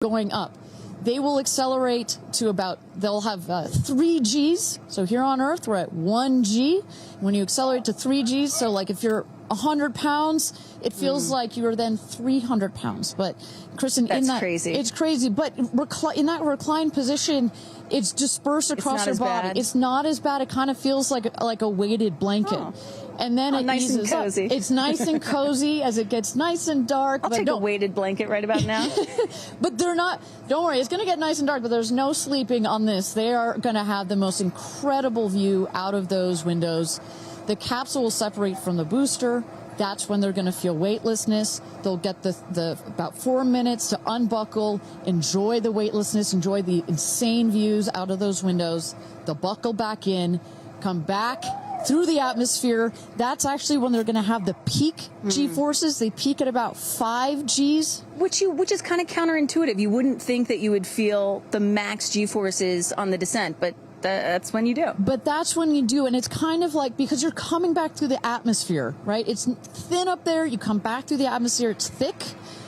going up. They will accelerate to they'll have 3 Gs. So here on Earth, we're at 1 G. When you accelerate to 3 Gs, so like if you're 100 pounds, it feels like you're then 300 pounds. But Kristen, crazy. It's crazy. But in that reclined position, it's dispersed across your body. Bad. It's not as bad. It kind of feels like a weighted blanket. Oh. And then it nice eases and cozy. up. It's nice and cozy as it gets nice and dark. I'll take a weighted blanket right about now. But they're not, don't worry, it's going to get nice and dark, but there's no sleeping on this. They are going to have the most incredible view out of those windows. The capsule will separate from the booster. That's when they're going to feel weightlessness. They'll get the about 4 minutes to unbuckle, enjoy the weightlessness, enjoy the insane views out of those windows. They'll buckle back in, come back through the atmosphere. That's actually when they're going to have the peak G-forces. They peak at about 5 Gs. Which is kind of counterintuitive. You wouldn't think that you would feel the max G-forces on the descent, but that's when you do. But that's when you do, and it's kind of like, because you're coming back through the atmosphere, right? It's thin up there. You come back through the atmosphere. It's thick.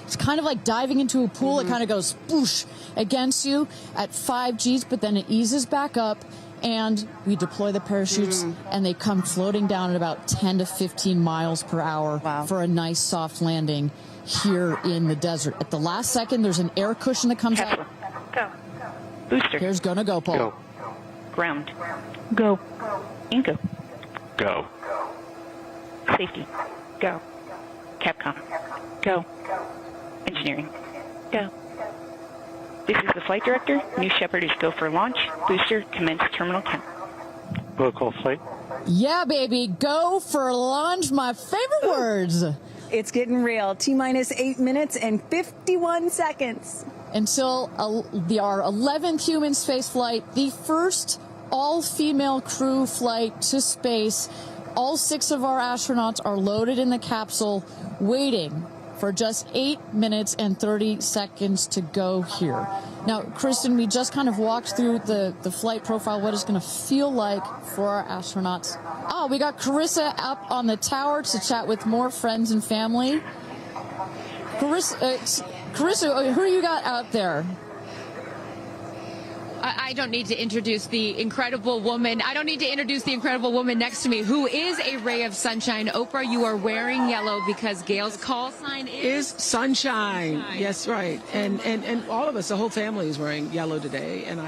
It's kind of like diving into a pool. It kind of goes boosh against you at 5 Gs, but then it eases back up. And we deploy the parachutes, and they come floating down at about 10 to 15 miles per hour for a nice soft landing here in the desert. At the last second, there's an air cushion that comes out. Go. Booster. Here's gonna go, Paul. Go. Ground. Go. Inco. Go. Safety. Go. Capcom. Go. Engineering. Go. This is the flight director. New Shepard is go for launch. Booster, commence terminal count. Protocol flight. Yeah, baby. Go for launch. My favorite words. It's getting real. T-minus 8 minutes and 51 seconds. Until our 11th human space flight, the first all-female crew flight to space. All 6 of our astronauts are loaded in the capsule, waiting for just 8 minutes and 30 seconds to go here. Now, Kristen, we just kind of walked through the flight profile, what it's going to feel like for our astronauts. Oh, we got Carissa up on the tower to chat with more friends and family. Carissa, who you got out there? I don't need to introduce the incredible woman. I don't need to introduce the incredible woman next to me, who is a ray of sunshine. Oprah, you are wearing yellow because Gayle's call sign is sunshine. Yes, right. And all of us, the whole family is wearing yellow today. And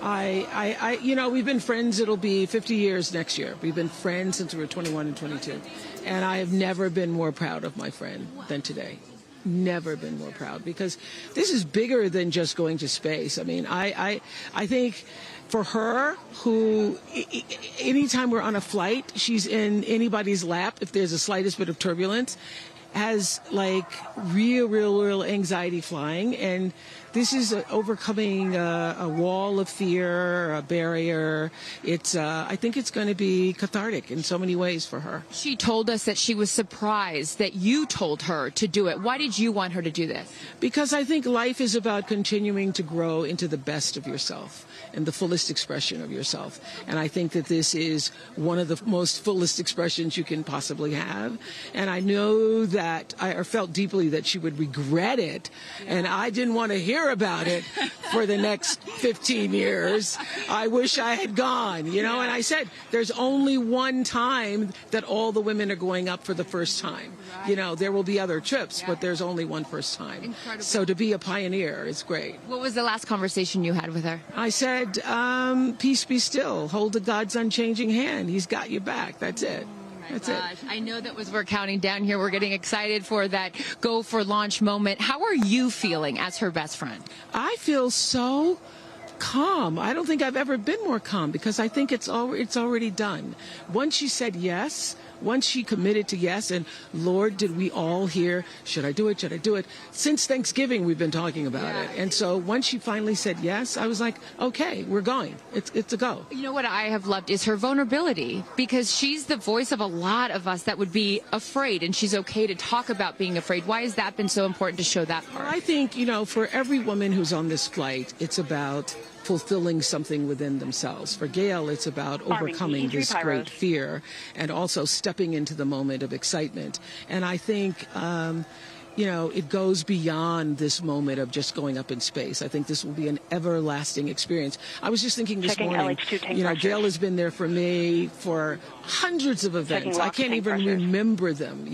I, you know, we've been friends. It'll be 50 years next year. We've been friends since we were 21 and 22. And I have never been more proud of my friend than today. Never been more proud, because this is bigger than just going to space. I mean, I think for her, who anytime we're on a flight, she's in anybody's lap if there's the slightest bit of turbulence, has like real anxiety flying. And this is overcoming a wall of fear, a barrier. It's I think it's going to be cathartic in so many ways for her. She told us that she was surprised that you told her to do it. Why did you want her to do this? Because I think life is about continuing to grow into the best of yourself and the fullest expression of yourself. And I think that this is one of the most fullest expressions you can possibly have. And I know that I felt deeply that she would regret it. And I didn't want to hear about it for the next 15 years. I wish I had gone, you know. And I said, there's only one time that all the women are going up for the first time. You know, there will be other trips, but there's only one first time. Incredible. So to be a pioneer is great. What was the last conversation you had with her? I said, peace be still. Hold the God's unchanging hand. He's got your back. That's it. That's it. I know that as we're counting down here, we're getting excited for that go for launch moment. How are you feeling as her best friend? I feel so calm. I don't think I've ever been more calm, because I think it's already done. Once she said yes, once she committed to yes, and Lord, did we all hear, should I do it, should I do it? Since Thanksgiving, we've been talking about it. And so once she finally said yes, I was like, okay, we're going. It's a go. You know what I have loved is her vulnerability, because she's the voice of a lot of us that would be afraid, and she's okay to talk about being afraid. Why has that been so important to show that part? Well, I think, you know, for every woman who's on this flight, it's about fulfilling something within themselves. For Gayle, it's about overcoming this great fear and also stepping into the moment of excitement. And I think, it goes beyond this moment of just going up in space. I think this will be an everlasting experience. I was just thinking this Checking morning, LH2 tank pressures. Gayle has been there for me for hundreds of events. I LOX can't tank even pressures. remember them,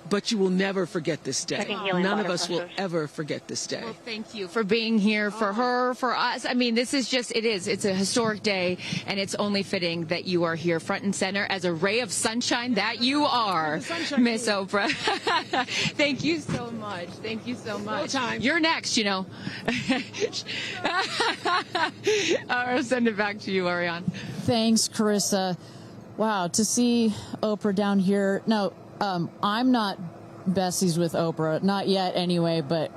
but you will never forget this day. Checking helium None of bladder us will pressures. ever forget this day. Well, thank you for being here, for her, for us. I mean, this is just, it's a historic day, and it's only fitting that you are here front and center as a ray of sunshine that you are, Miss Oprah. Thank you so much. Thank you so much. time. You're next, I'll send it back to you, Ariane. Thanks, Carissa. Wow, to see Oprah down here. No, I'm not besties with Oprah, not yet anyway, but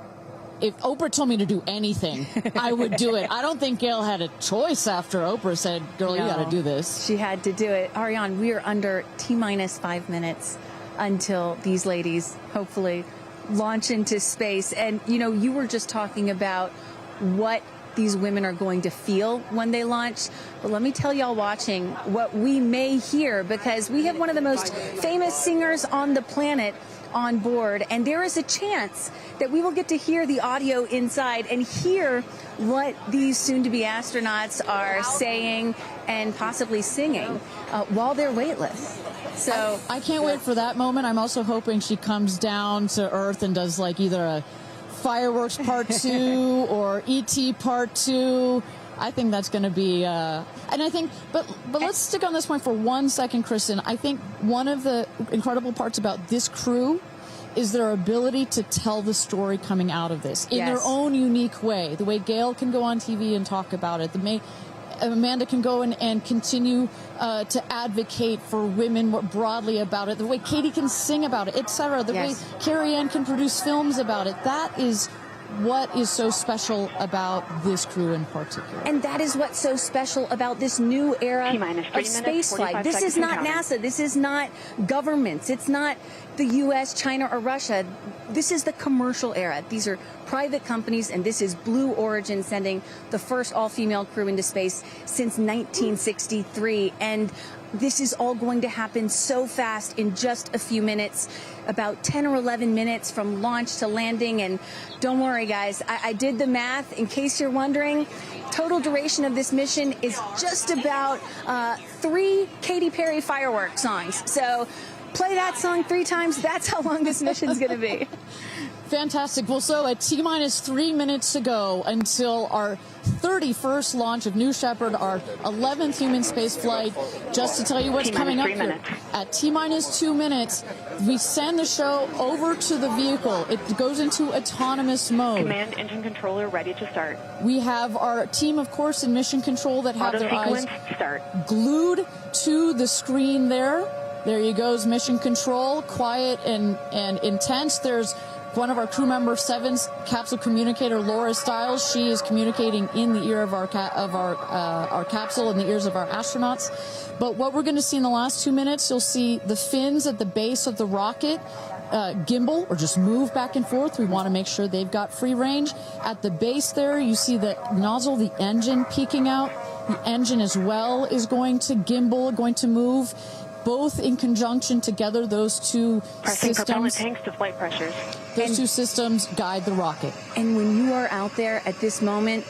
if Oprah told me to do anything, I would do it. I don't think Gayle had a choice after Oprah said, girl, you got to do this. She had to do it. Ariane, we are under T-minus 5 minutes until these ladies hopefully launch into space. And, you were just talking about what these women are going to feel when they launch. But let me tell y'all watching what we may hear, because we have one of the most famous singers on the planet on board, and there is a chance that we will get to hear the audio inside and hear what these soon-to-be astronauts are saying and possibly singing while they're weightless. So I can't wait for that moment. I'm also hoping she comes down to Earth and does like either a Fireworks Part 2 or E.T. Part 2. I think that's going to be, and I think, but let's stick on this point for 1 second, Kristen. I think one of the incredible parts about this crew is their ability to tell the story coming out of this in their own unique way. The way Gayle can go on TV and talk about it. Amanda can go and continue to advocate for women more broadly about it. The way Katy can sing about it, etc. The way Carrie Ann can produce films about it. That is what is so special about this crew in particular. And that is what's so special about this new era of space flight. This is not NASA. This is not governments. It's not the U.S., China, or Russia. This is the commercial era. These are private companies, and this is Blue Origin sending the first all-female crew into space since 1963. And this is all going to happen so fast in just a few minutes, about 10 or 11 minutes from launch to landing. And don't worry, guys, I did the math. In case you're wondering, total duration of this mission is just about 3 Katy Perry fireworks songs. So play that song 3 times. That's how long this mission's going to be. Fantastic. Well, so at T-minus 3 minutes to go until our 31st launch of New Shepard, our 11th human space flight. Just to tell you what's coming up here. At T-minus 2 minutes, we send the show over to the vehicle. It goes into autonomous mode. Command engine controller ready to start. We have our team, of course, in mission control that have their eyes glued to the screen there. There you goes, mission control, quiet and intense. There's one of our crew member 7's capsule communicator, Laura Stiles. She is communicating in the ear of our capsule, in the ears of our astronauts. But what we're going to see in the last 2 minutes, you'll see the fins at the base of the rocket gimbal or just move back and forth. We want to make sure they've got free range. At the base there, you see the nozzle, the engine peeking out. The engine as well is going to gimbal, going to move. Both in conjunction together, those two Pressing systems. propellant tanks to flight pressures. Those two systems guide the rocket. And when you are out there at this moment,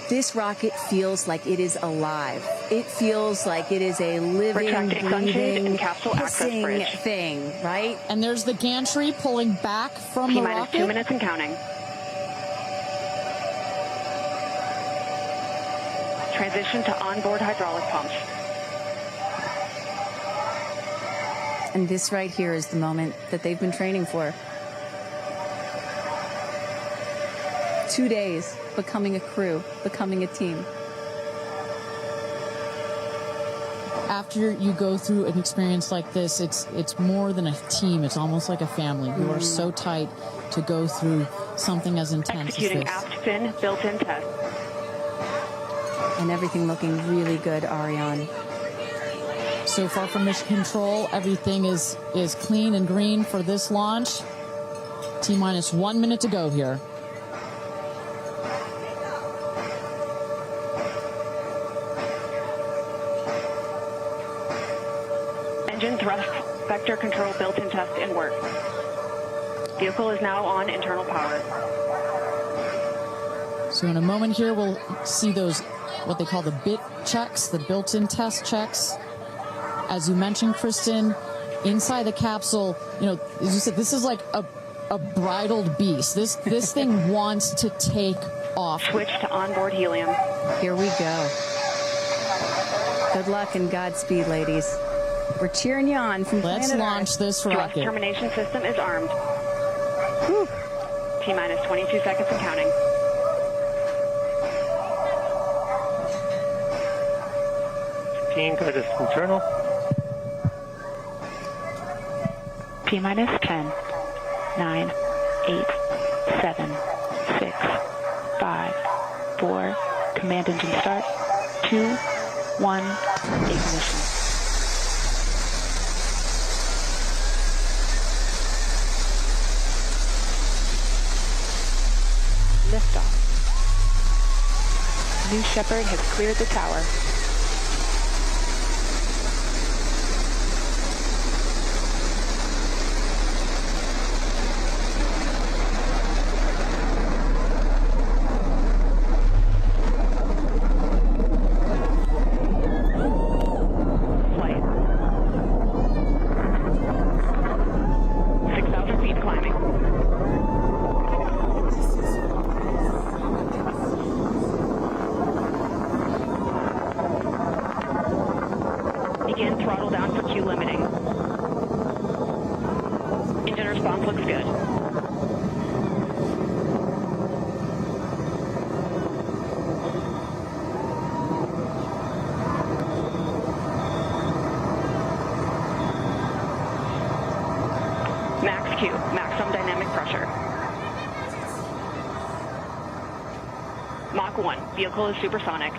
this rocket feels like it is alive. It feels like it is a living, breathing, hissing thing, right? And there's the gantry pulling back from the rocket. 2 minutes and counting. Transition to onboard hydraulic pumps. And this right here is the moment that they've been training for. 2 days, becoming a crew, becoming a team. After you go through an experience like this, it's more than a team. It's almost like a family. You are so tight to go through something as intense Executing as this. aft fin built-in test. And everything looking really good, Ariane. So far from mission control, everything is clean and green for this launch. T-minus 1 minute to go here. Engine thrust vector control built-in test in work. Vehicle is now on internal power. So in a moment here, we'll see those, what they call the bit checks, the built-in test checks. As you mentioned, Kristen, inside the capsule, you know, as you said, this is like a bridled beast. This thing wants to take off. Switch to onboard helium. Here we go. Good luck and Godspeed, ladies. We're cheering you on from Let's planet launch Earth. this Thrust rocket. termination system is armed. Whew. T-minus 22 seconds and counting. Go to internal. T-minus 10, 9, 8, 7, 6, 5, 4, command engine start, 2, 1, ignition. Liftoff. New Shepard has cleared the tower. Flight. 6,000 feet climbing. Begin throttle down for Q limiting. Engine response looks good. Max Q, maximum dynamic pressure. Mach 1, vehicle is supersonic.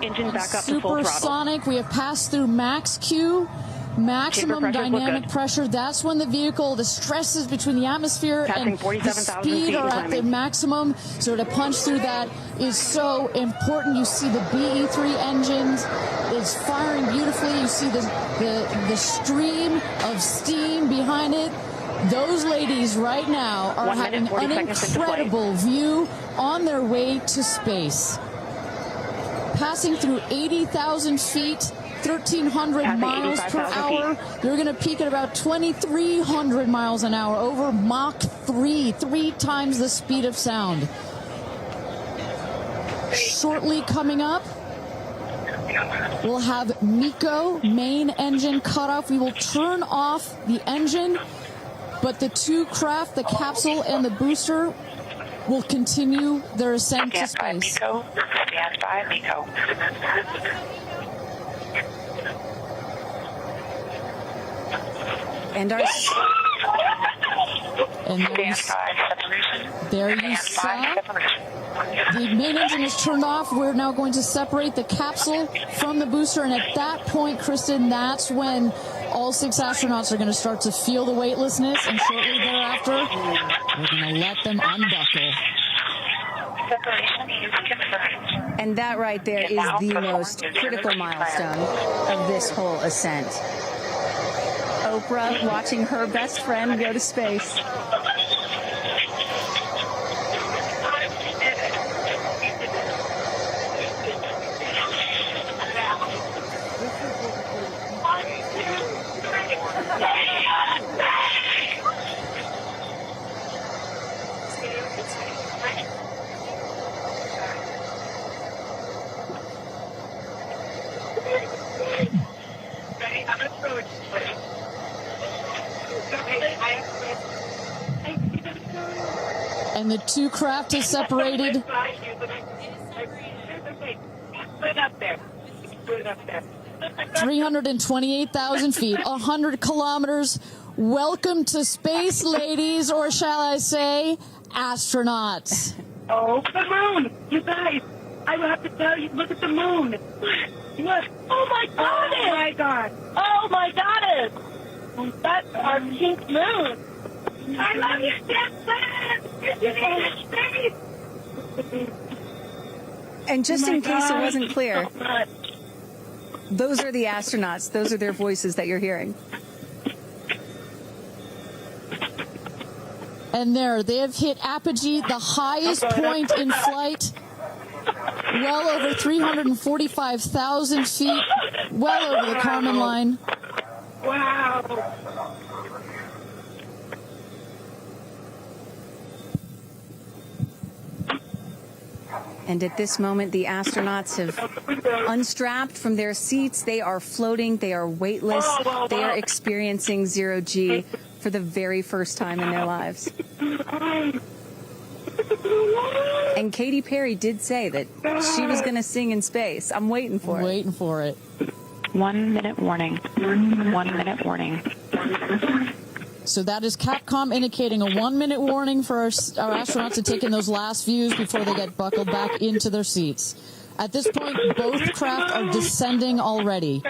Engine back up to full throttle. Supersonic. We have passed through max Q, maximum dynamic pressure. That's when the vehicle, the stresses between the atmosphere and the speed are at the maximum. So to punch through that is so important. You see the BE3 engines is firing beautifully. You see the stream of steam behind it. Those ladies right now are having an incredible view on their way to space. Passing through 80,000 feet, 1,300 miles per hour. They're going to peak at about 2,300 miles an hour over Mach 3, 3 times the speed of sound. Shortly coming up, we'll have MECO, main engine cutoff. We will turn off the engine, but the two craft, the capsule and the booster, will continue their ascent to space. Stand by, MECO. And our there you saw the main engine is turned off. We're now going to separate the capsule from the booster, and at that point, Kristen, that's when all 6 astronauts are going to start to feel the weightlessness, and shortly thereafter, we're going to let them unbuckle. And that right there is the most critical milestone of this whole ascent. Oprah watching her best friend go to space. And the two craft is separated. 328,000 feet, 100 kilometers. Welcome to space, ladies, or shall I say, astronauts. Oh, the moon! You guys, I will have to tell you, look at the moon. Look. Oh, my God! Oh, my God! Oh, my goddess! That's our pink moon. I love you, stepson! And just in case it wasn't clear, those are the astronauts. Those are their voices that you're hearing. And there, they have hit apogee, the highest point in flight, well over 345,000 feet, well over the Kármán line. Wow. And at this moment, the astronauts have unstrapped from their seats. They are floating. They are weightless. They are experiencing zero-G for the very first time in their lives. And Katy Perry did say that she was going to sing in space. I'm waiting for it. Waiting for it. 1 minute warning. 1 minute warning. So that is Capcom indicating a 1 minute warning for our astronauts to take in those last views before they get buckled back into their seats. At this point, both craft are descending already.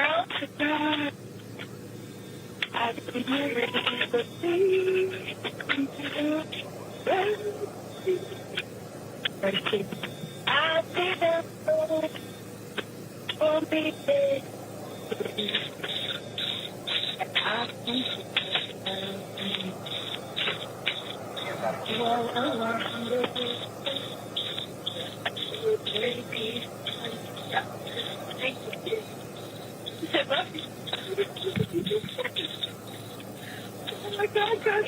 Oh my God, guys,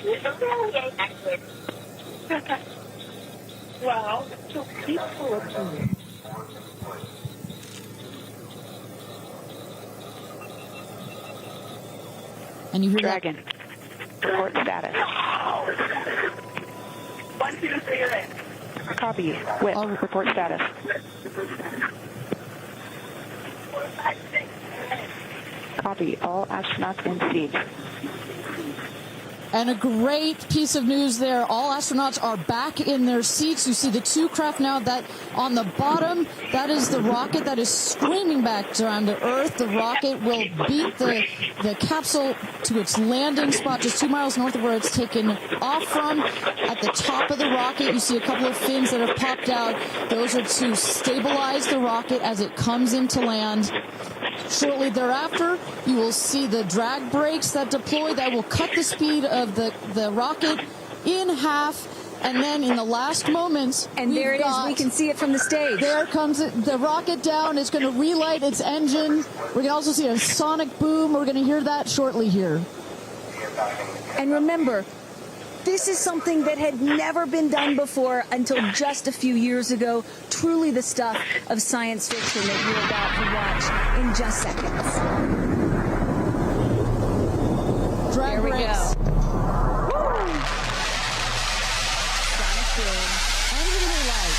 wow, it's so peaceful up here. And you hear Dragon. Report status. 1, 2, 3, you're in. Copy. Whip. Report status. Copy. All astronauts in seat. And a great piece of news there. All astronauts are back in their seats. You see the two craft now that on the bottom, that is the rocket that is screaming back down to Earth. The rocket will beat the capsule to its landing spot just 2 miles north of where it's taken off from. At the top of the rocket, you see a couple of fins that have popped out. Those are to stabilize the rocket as it comes into land. Shortly thereafter, you will see the drag brakes that deploy that will cut the speed of the rocket in half. And then in the last moments, and there it is. We can see it from the stage. There comes the rocket down. It's going to relight its engine. We're going to also see a sonic boom. We're going to hear that shortly here. And remember, this is something that had never been done before until just a few years ago. Truly the stuff of science fiction that you're about to watch in just seconds. Drag there we brakes. go. Woo! Sonic boom. Engine relight.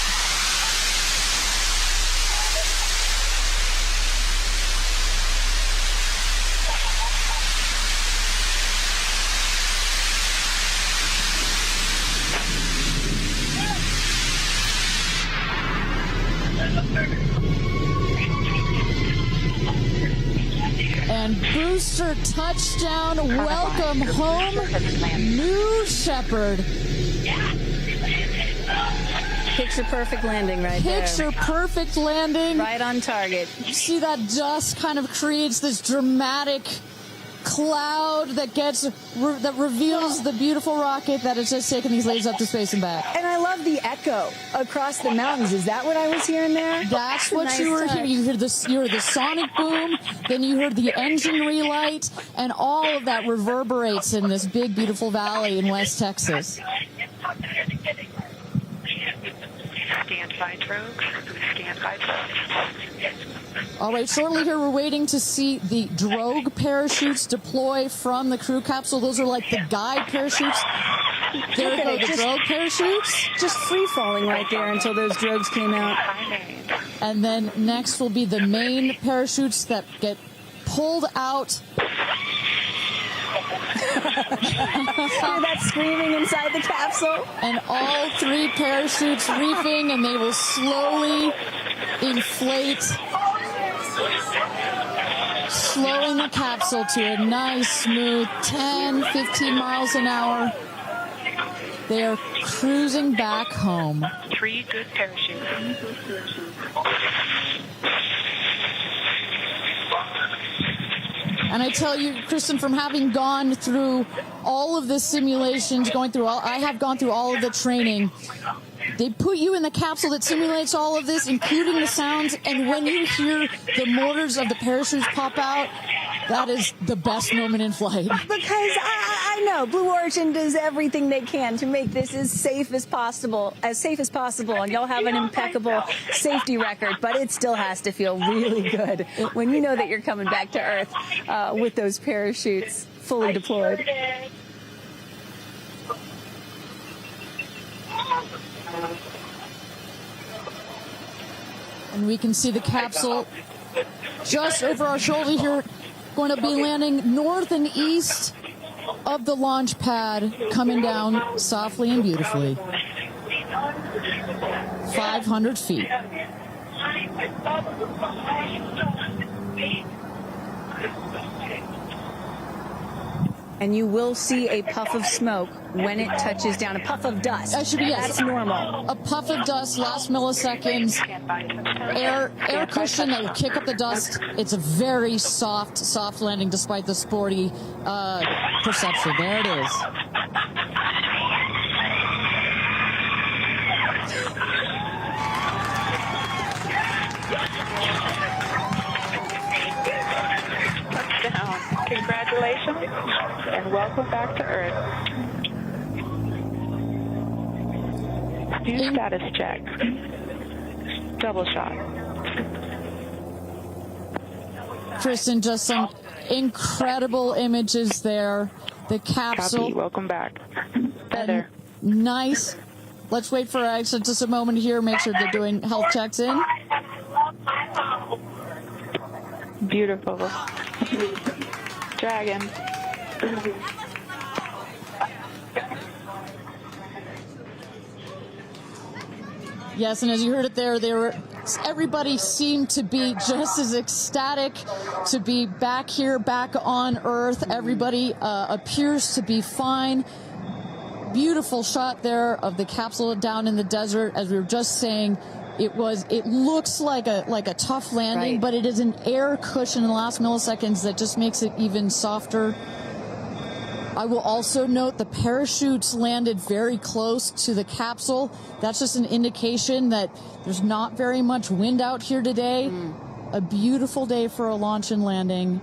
And booster touchdown, welcome home, New Shepard. Picture perfect landing right there. Picture perfect landing. Right on target. You see that dust kind of creates this dramatic cloud that reveals the beautiful rocket that has just taken these ladies up to space and back. And I love the echo across the mountains. Is that what I was hearing there? That's what you were hearing. You heard the sonic boom, then you heard the engine relight, and all of that reverberates in this big, beautiful valley in West Texas. Stand by drogues. Stand by drogues. All right, shortly here we're waiting to see the drogue parachutes deploy from the crew capsule. Those are like the guide parachutes. There go the drogue parachutes. Just free-falling right there until those drogues came out. And then next will be the main parachutes that get pulled out. Hear that screaming inside the capsule? And all three parachutes reefing, and they will slowly inflate, slowing the capsule to a nice, smooth 10, 15 miles an hour. They are cruising back home. 3 good parachutes. And I tell you, Kristen, from having gone through all of the simulations, I have gone through all of the training. They put you in the capsule that simulates all of this, including the sounds, and when you hear the motors of the parachutes pop out, that is the best moment in flight. Because I know Blue Origin does everything they can to make this as safe as possible, and y'all have an impeccable safety record, but it still has to feel really good when you know that you're coming back to Earth with those parachutes fully deployed. And we can see the capsule just over our shoulder here, going to be landing north and east of the launch pad, coming down softly and beautifully. 500 feet. And you will see a puff of smoke when it touches down. A puff of dust. That should be, yes. That's normal. A puff of dust, last milliseconds. Air cushion that will kick up the dust. It's a very soft landing despite the sporty perception. There it is. Congratulations and welcome back to Earth. Do status check. Double shot. Kristen, just some incredible images there. The capsule. Copy. Welcome back. Better. Nice. Let's wait for our exit just a moment here. Make sure they're doing health checks in. Beautiful. Dragon. Yes, and as you heard it there, everybody seemed to be just as ecstatic to be back here, back on Earth. Everybody appears to be fine. Beautiful shot there of the capsule down in the desert. As we were just saying, it looks like a tough landing, right, but it is an air cushion in the last milliseconds that just makes it even softer. I will also note the parachutes landed very close to the capsule. That's just an indication that there's not very much wind out here today. A beautiful day for a launch and landing.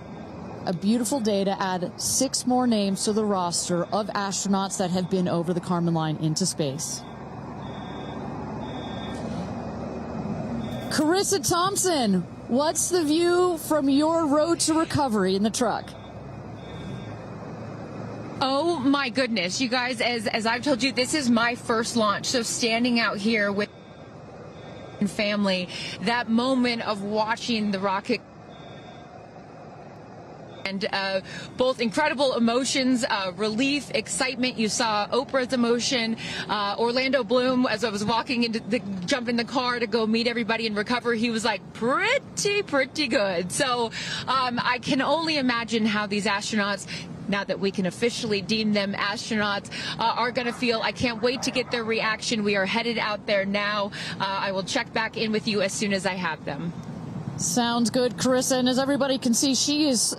A beautiful day to add 6 more names to the roster of astronauts that have been over the Kármán line into space. Carissa Thompson, what's the view from your road to recovery in the truck? Oh my goodness, you guys, as I've told you, this is my first launch. So standing out here with family, that moment of watching the rocket, and both incredible emotions, relief, excitement. You saw Oprah's emotion, Orlando Bloom, as I was walking jump in the car to go meet everybody and recover, he was like, pretty good. So I can only imagine how these astronauts, now that we can officially deem them astronauts, are going to feel. I can't wait to get their reaction. We are headed out there now. I will check back in with you as soon as I have them. Sounds good, Carissa. And as everybody can see, she is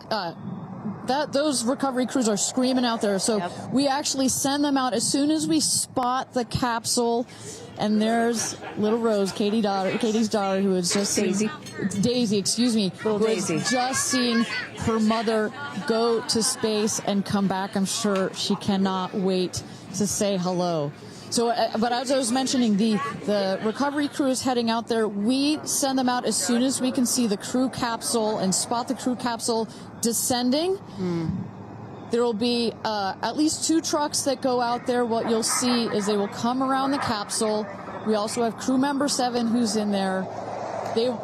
those recovery crews are screaming out there. So yep, we actually send them out as soon as we spot the capsule. And there's little Rose, Katie's daughter, who is just Daisy, excuse me, who is just seeing her mother go to space and come back. I'm sure she cannot wait to say hello. So, but as I was mentioning, the recovery crew is heading out there. We send them out as soon as we can see the crew capsule and spot the crew capsule descending. There will be at least 2 trucks that go out there. What you'll see is they will come around the capsule. We also have crew member 7 who's in there.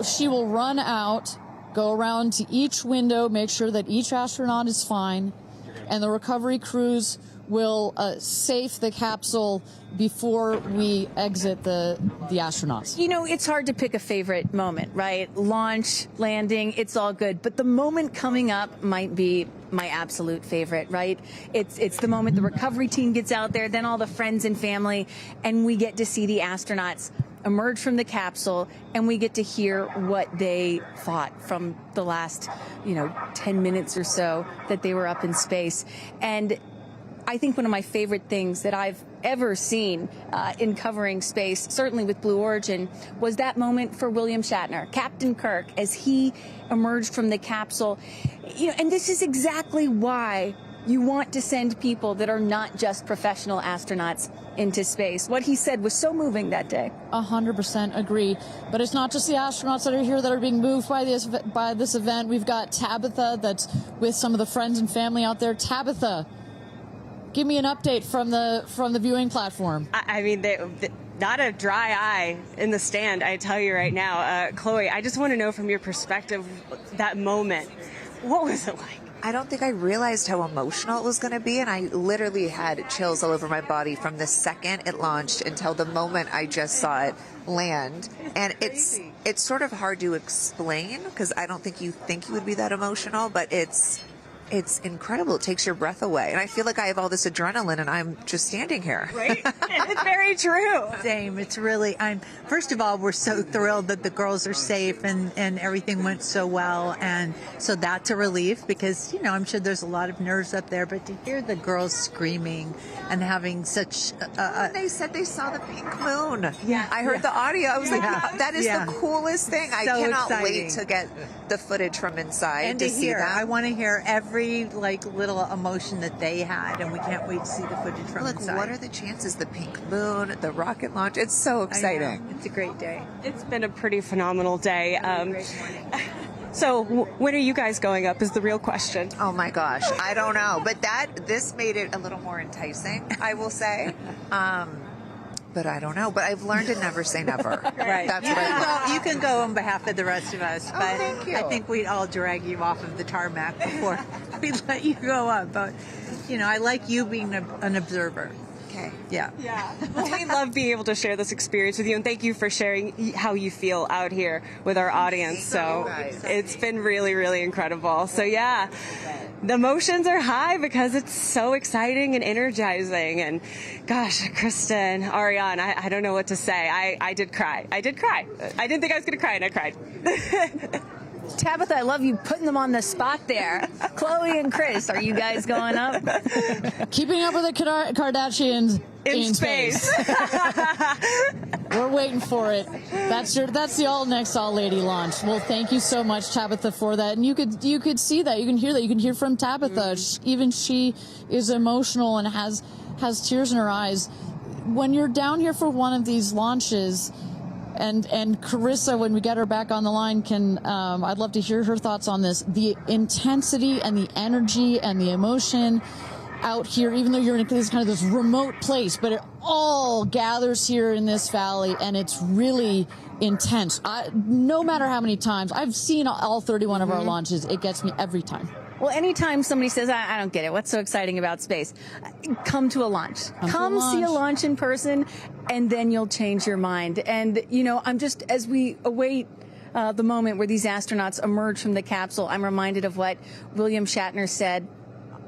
She will run out, go around to each window, make sure that each astronaut is fine, and the recovery crews will safe the capsule before we exit the astronauts. You know, it's hard to pick a favorite moment, right? Launch, landing, it's all good. But the moment coming up might be my absolute favorite, right? It's the moment the recovery team gets out there, then all the friends and family, and we get to see the astronauts emerge from the capsule, and we get to hear what they thought from the last, 10 minutes or so that they were up in space. And I think one of my favorite things that I've ever seen in covering space, certainly with Blue Origin, was that moment for William Shatner, Captain Kirk, as he emerged from the capsule. And this is exactly why you want to send people that are not just professional astronauts into space. What he said was so moving that day. 100% agree. But it's not just the astronauts that are here that are being moved by this event. We've got Tabitha that's with some of the friends and family out there. Tabitha, give me an update from the viewing platform. I mean, not a dry eye in the stand, I tell you right now. Chloe, I just want to know from your perspective, that moment, what was it like? I don't think I realized how emotional it was going to be, and I literally had chills all over my body from the second it launched until the moment I just saw it land. And it's sort of hard to explain, because I don't think you would be that emotional, but it's incredible. It takes your breath away. And I feel like I have all this adrenaline and I'm just standing here. Right? It's very true. Same. It's really, first of all, we're so thrilled that the girls are safe and everything went so well. And so that's a relief because, I'm sure there's a lot of nerves up there, but to hear the girls screaming and having such they said they saw the pink moon. Yeah. I heard the audio. I was like, that is the coolest thing. I cannot wait to get the footage from inside and to see hear. that. I want to hear every little emotion that they had, and we can't wait to see the footage from inside. What are the chances? The pink moon, the rocket launch. It's so exciting. It's a great day. It's been a pretty phenomenal day. Great morning. So when are you guys going up is the real question. Oh my gosh, I don't know, but this made it a little more enticing, I will say. But I don't know. But I've learned to never say never. Right. That's what I learned. You can go on behalf of the rest of us, but thank you. I think we'd all drag you off of the tarmac before we let you go up. But I like you being an observer. Okay. Yeah. Well, we love being able to share this experience with you, and thank you for sharing how you feel out here with our audience. So it's been really, really incredible. So yeah, the emotions are high because it's so exciting and energizing. And gosh, Kristen, Ariane, I don't know what to say. I did cry. I didn't think I was going to cry, and I cried. Tabitha, I love you putting them on the spot there. Chloe and Chris, are you guys going up? Keeping up with the Kardashians in space. We're waiting for it. That's the all next all lady launch. Well, thank you so much, Tabitha, for that. And you could see that. You can hear that. You can hear from Tabitha. Even she is emotional and has tears in her eyes. When you're down here for one of these launches, and Carissa, when we get her back on the line, I'd love to hear her thoughts on this. The intensity and the energy and the emotion out here, even though you're in this remote place, but it all gathers here in this valley, and it's really intense. No matter how many times I've seen all 31 of our launches, it gets me every time. Well, anytime somebody says, I don't get it, what's so exciting about space? Come to a launch. Come see a launch in person, and then you'll change your mind. And, I'm just, as we await the moment where these astronauts emerge from the capsule, I'm reminded of what William Shatner said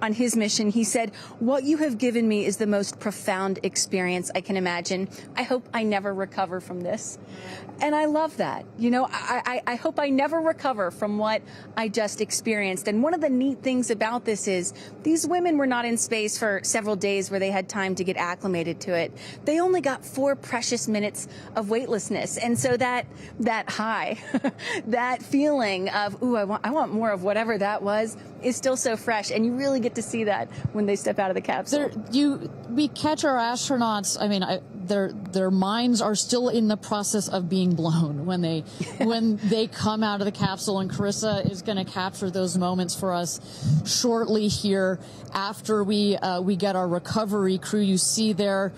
on his mission. He said, "What you have given me is the most profound experience I can imagine. I hope I never recover from this." And I love that. I hope I never recover from what I just experienced. And one of the neat things about this is these women were not in space for several days where they had time to get acclimated to it. They only got 4 precious minutes of weightlessness. And so that high, that feeling of, ooh, I want more of whatever that was, is still so fresh. And you really get to see that when they step out of the capsule. We catch our astronauts. I mean, their minds are still in the process of being blown when they come out of the capsule, and Carissa is going to capture those moments for us shortly here after we get our recovery crew. You see there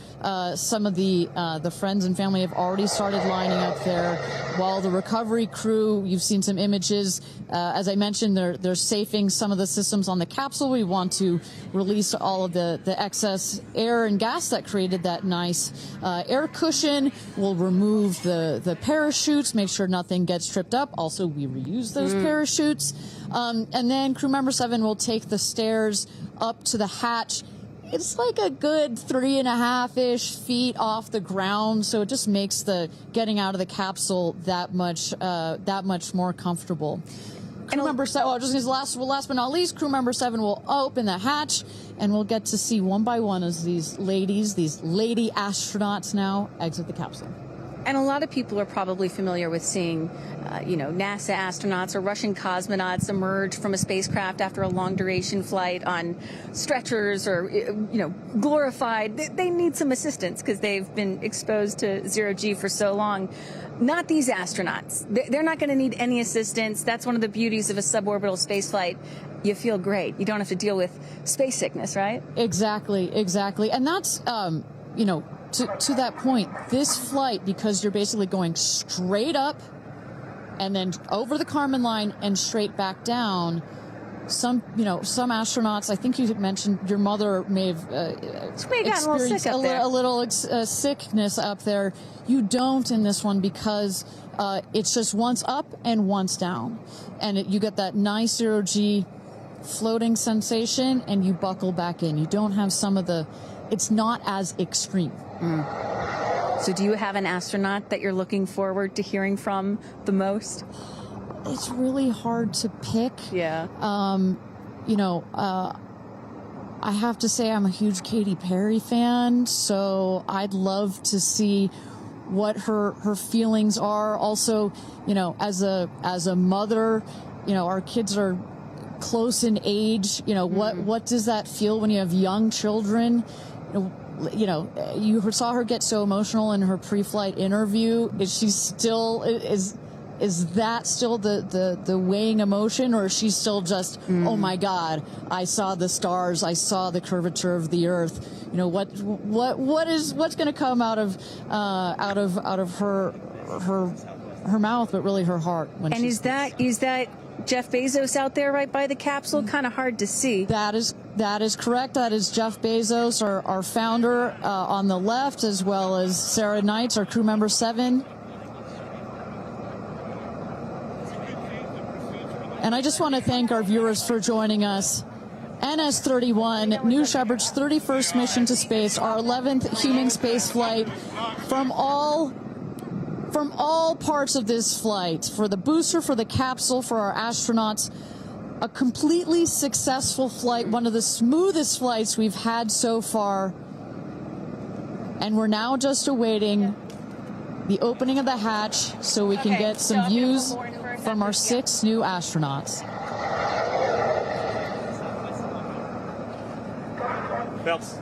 some of the friends and family have already started lining up there, while the recovery crew, you've seen some images. As I mentioned, they're safing some of the systems on the capsule. We want to release all of the excess air and gas that created that nice air cushion. We'll remove the parachutes, make sure nothing gets tripped up. Also, we reuse those parachutes. And then crew member 7 will take the stairs up to the hatch. it's like a good 3.5-ish feet off the ground, so it just makes the getting out of the capsule that much more comfortable. Crew member 7, last but not least, crew member 7 will open the hatch, and we'll get to see one by one as these lady astronauts now exit the capsule. And a lot of people are probably familiar with seeing, NASA astronauts or Russian cosmonauts emerge from a spacecraft after a long duration flight on stretchers or, glorified. They need some assistance because they've been exposed to zero-G for so long. Not these astronauts. They're not going to need any assistance. That's one of the beauties of a suborbital spaceflight. You feel great. You don't have to deal with space sickness, right? Exactly. And that's, to that point, this flight, because you're basically going straight up and then over the Kármán line and straight back down. Some astronauts, I think you had mentioned your mother may have experienced a little sickness up there. You don't in this one because it's just once up and once down. And you get that nice zero-G floating sensation and you buckle back in. You don't have it's not as extreme. So do you have an astronaut that you're looking forward to hearing from the most? It's really hard to pick. Yeah. I have to say I'm a huge Katy Perry fan, so I'd love to see what her feelings are. Also, as a mother, our kids are close in age. What does that feel when you have young children? You saw her get so emotional in her pre-flight interview. Is that still the weighing emotion, or is she still just, oh my God, I saw the stars, I saw the curvature of the Earth? What's going to come out of her mouth, but really her heart? Is that Jeff Bezos out there right by the capsule? Kind of hard to see. That is correct. That is Jeff Bezos, our founder, on the left, as well as Sarah Knights, our crew member 7. And I just want to thank our viewers for joining us. NS-31, New Shepard's 31st mission to space, our 11th human space flight. From all parts of this flight, for the booster, for the capsule, for our astronauts, a completely successful flight, one of the smoothest flights we've had so far. And we're now just awaiting the opening of the hatch so we can get some views from our 6 new astronauts. Phelps.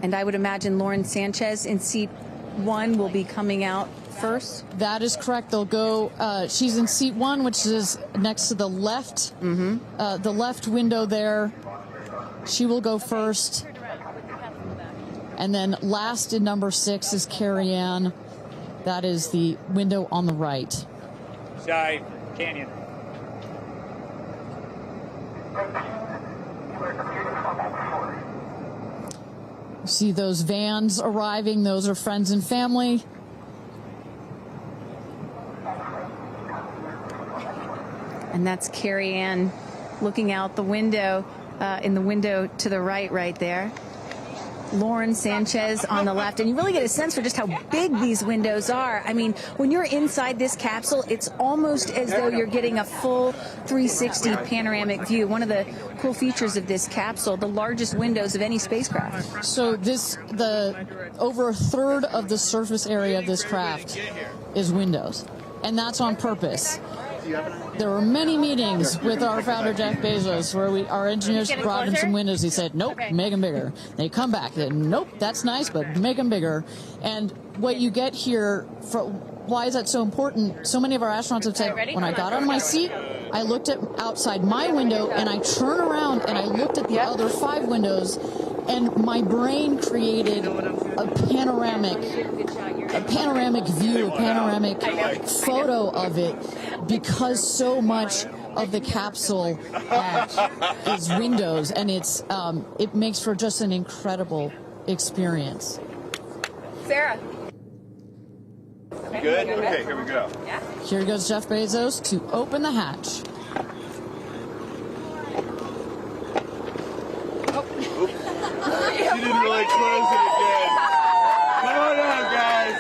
And I would imagine Lauren Sanchez in seat 1 will be coming out first. That is correct. They'll go. She's in seat 1, which is next to the left. The left window there. She will go first. And then last in number 6 is Carrie Ann. That is the window on the right. Side Canyon. You see those vans arriving. Those are friends and family. And that's Carrie Ann looking out the window, in the window to the right there. Lauren Sanchez on the left, and you really get a sense for just how big these windows are. I mean, when you're inside this capsule, it's almost as though you're getting a full 360 panoramic view. One of the cool features of this capsule, the largest windows of any spacecraft. So over a third of the surface area of this craft is windows, and that's on purpose. There were many meetings with our founder, Jeff Bezos, where our engineers brought him some windows. He said, nope, make them bigger. They come back. They said, nope, that's nice, but make them bigger. And what you get here, why is that so important? So many of our astronauts have said, when I got out of my seat, I looked outside my window, and I turned around, and I looked at the other 5 windows, and my brain created a panoramic view, a panoramic photo of it, because so much of the capsule is windows, and it makes for just an incredible experience. Sarah. Good? Okay, here we go. Yeah. Here goes Jeff Bezos to open the hatch. close it again. Come on out, guys.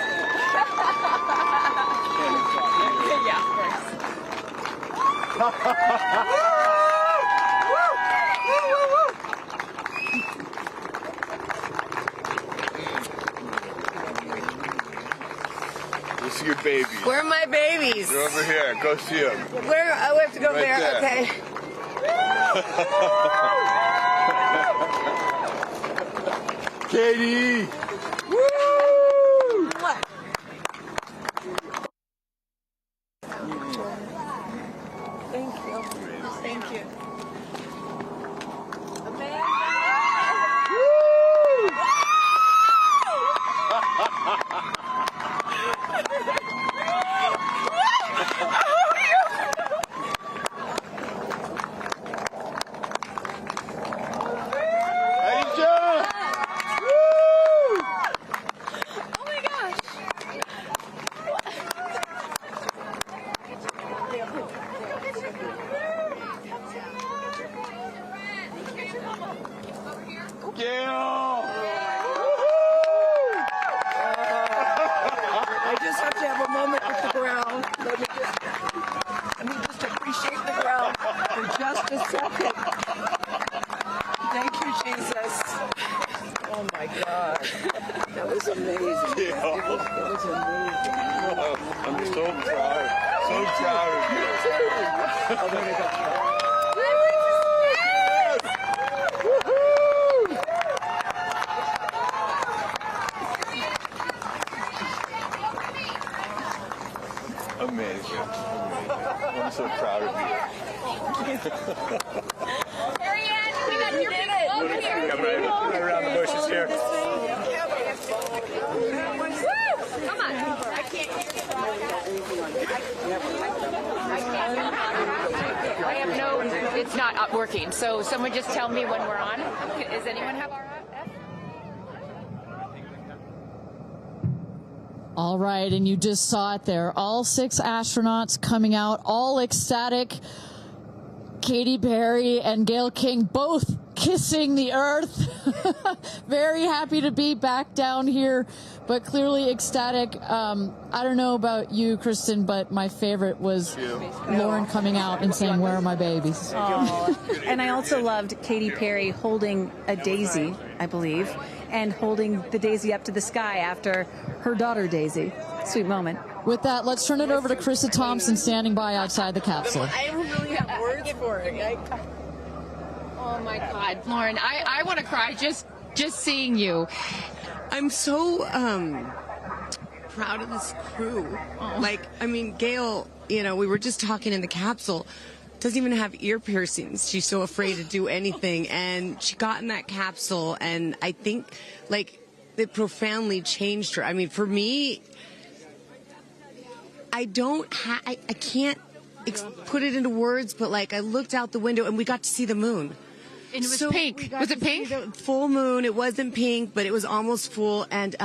This is your baby. Where are my babies? They're over here. Go see them. Where? Oh, we have to go Right there. there. Okay. Katie! Woo! Thank you. Thank you. I just have to have a moment with the ground. Let me just appreciate the ground for just a second. Thank you, Jesus. Oh my God. That was amazing. It was amazing. I'm so proud. So proud of you. Oh, there we go. Amazing. I'm so proud of you. You did it. Come right around the bushes here. Come on. I can't. I have no. It's not working. So someone just tell me when we're on. Does anyone have our? All right, and you just saw it there. All 6 astronauts coming out, all ecstatic. Katy Perry and Gayle King both kissing the earth. Very happy to be back down here, but clearly ecstatic. I don't know about you, Kristen, but my favorite was Lauren coming out and saying, "Where are my babies?" Oh. And I also loved Katy Perry holding a daisy, I believe, and holding the daisy up to the sky after her daughter Daisy. Sweet moment. With that, let's turn it over to Krista Thompson standing by outside the capsule. I don't really have words for it. Oh my God, Lauren, I want to cry just seeing you. I'm so proud of this crew. Oh. Like, I mean, Gayle, you know, we were just talking in the capsule, doesn't even have ear piercings. She's so afraid to do anything. And she got in that capsule, and I think, like, it profoundly changed her. I mean, for me, I can't put it into words, but, like, I looked out the window, and we got to see the moon. And it was pink. Was it pink? Full moon. It wasn't pink, but it was almost full. And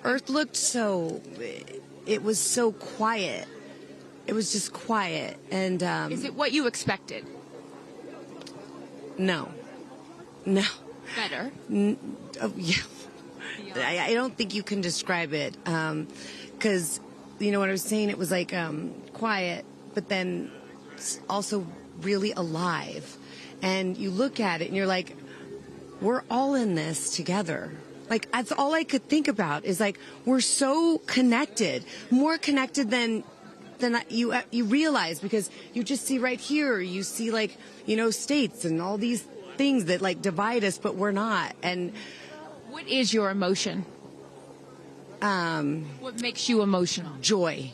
Earth looked it was so quiet. It was just quiet. And is it what you expected? No. Better. Yeah. I don't think you can describe it. Because, you know what I was saying? It was like quiet, but then also really alive. And you look at it and you're like, we're all in this together. Like, that's all I could think about is like, we're so connected, more connected than you realize, because you just see right here, you see, like, you know, states and all these things that like divide us, but we're not. And what is your emotion? What makes you emotional? Joy.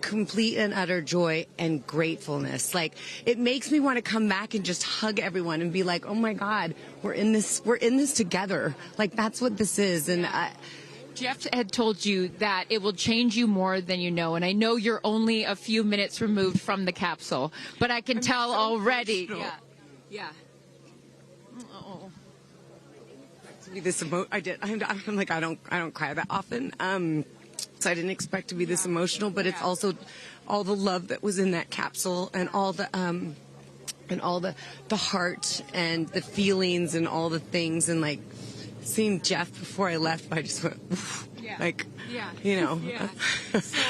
Complete and utter joy and gratefulness. Like, it makes me want to come back and just hug everyone and be like, oh my God, we're in this together. Like, that's what this is. And Jeff had told you that it will change you more than you know, and I know you're only a few minutes removed from the capsule, but I can tell already. Yeah. Oh. To be this I'm like, I don't cry that often. So I didn't expect to be this emotional, but it's also all the love that was in that capsule and all the and all the heart and the feelings and all the things, and like seeing Jeff before I left, I just went, oof, like, you know,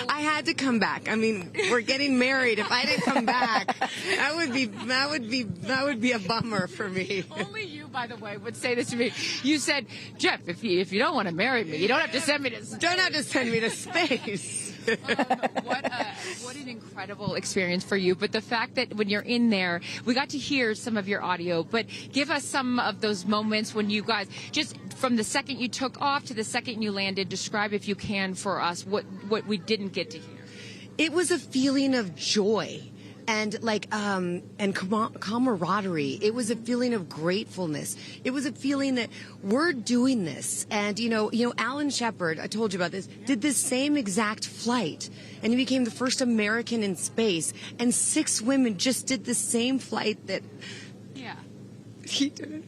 I had to come back. I mean, we're getting married. If I didn't come back, that would be a bummer for me. Only you, by the way, would say this to me. You said, Jeff, if you don't want to marry me, you don't have to send me to space. Don't have to send me to space. What an incredible experience for you. But the fact that when you're in there, we got to hear some of your audio, but give us some of those moments when you guys, just from the second you took off to the second you landed, describe, if you can, for us what we didn't get to hear. It was a feeling of joy and camaraderie. It was a feeling of gratefulness. It was a feeling that we're doing this. And you know, Alan Shepard, I told you about this, did this same exact flight, and he became the first American in space. And 6 women just did the same flight that he did.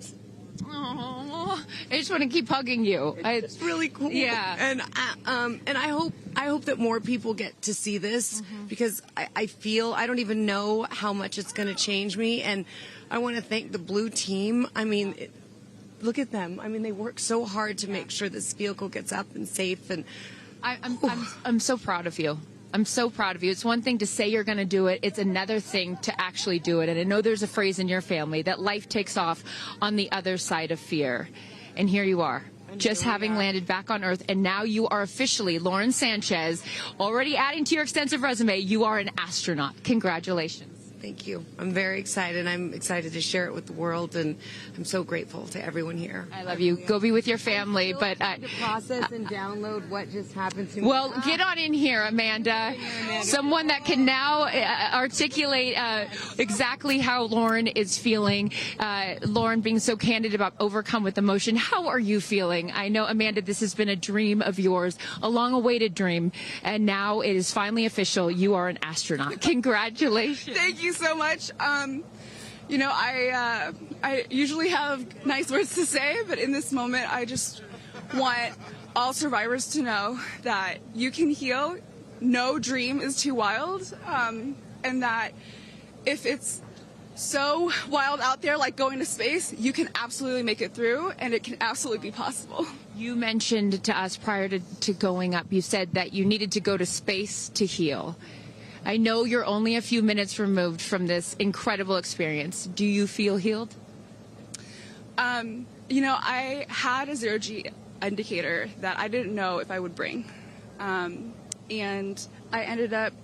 Oh, I just want to keep hugging you. It's really cool. Yeah. And I hope that more people get to see this, because I feel, I don't even know how much it's going to change me. And I want to thank the Blue team. I mean, look at them. I mean, they work so hard to make sure this vehicle gets up and safe. And I'm so proud of you. I'm so proud of you. It's one thing to say you're going to do it. It's another thing to actually do it. And I know there's a phrase in your family that life takes off on the other side of fear. And here you are, just having landed back on Earth. And now you are officially, Lauren Sanchez, already adding to your extensive resume, you are an astronaut. Congratulations. Thank you. I'm very excited. I'm excited to share it with the world, and I'm so grateful to everyone here. I love you. Go be with your family. But to process and download what just happened to me. Well, get on in here, Amanda. Someone that can now articulate exactly how Lauren is feeling. Lauren being so candid about overcome with emotion. How are you feeling? I know, Amanda, this has been a dream of yours, a long-awaited dream, and now it is finally official. You are an astronaut. Congratulations. Thank you so much. You know, I usually have nice words to say, but in this moment, I just want all survivors to know that you can heal. No dream is too wild, and that if it's so wild out there, like going to space, you can absolutely make it through, and it can absolutely be possible. You mentioned to us prior to going up, you said that you needed to go to space to heal. I know you're only a few minutes removed from this incredible experience. Do you feel healed? You know, I had a zero-G indicator that I didn't know if I would bring, and I ended up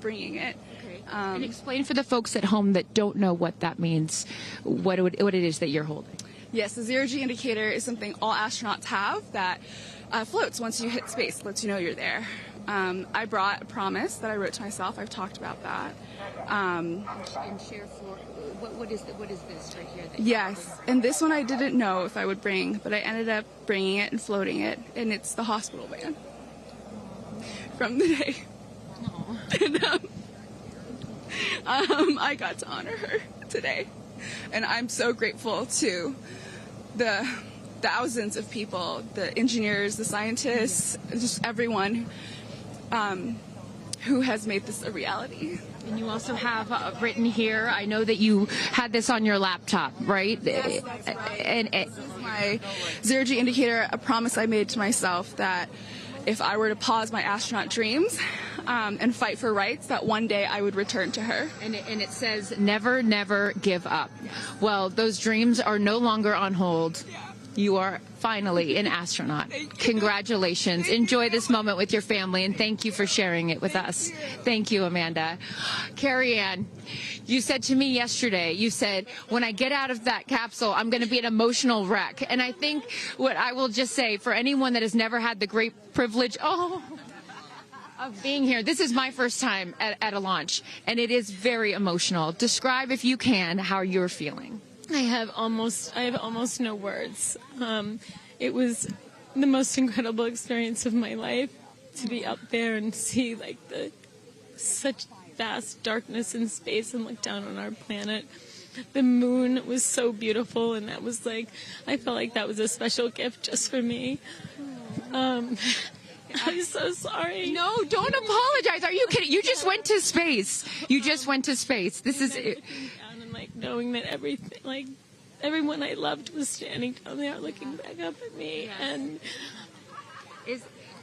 bringing it. Okay. And explain for the folks at home that don't know what that means, what it is that you're holding. Yes, the zero-G indicator is something all astronauts have that floats once you hit space, lets you know you're there. I brought a promise that I wrote to myself. I've talked about that. And share for what is this right here? Yes, and this one I didn't know if I would bring, but I ended up bringing it and floating it, and it's the hospital van from the day. And, I got to honor her today, and I'm so grateful to the thousands of people, the engineers, the scientists, just everyone who has made this a reality. And you also have written here, I know that you had this on your laptop, right? Yes, that's right. And this is my zero-G indicator, a promise I made to myself that if I were to pause my astronaut dreams and fight for rights, that one day I would return to her. And it says, never, never give up. Well, those dreams are no longer on hold. You are finally an astronaut. Congratulations. Enjoy this moment with your family, and thank you for sharing it with us. Thank you, Amanda. Carrie Ann, you said to me yesterday, you said, when I get out of that capsule, I'm going to be an emotional wreck. And I think what I will just say, for anyone that has never had the great privilege of being here, this is my first time at a launch, and it is very emotional. Describe, if you can, how you're feeling. I have almost no words. It was the most incredible experience of my life to be up there and see like such vast darkness in space and look down on our planet. The moon was so beautiful, and that was I felt like that was a special gift just for me. I'm so sorry. No, don't apologize. Are you kidding? You just went to space. You just went to space. This is it. like knowing that everything, like everyone I loved was standing down there looking back up at me. And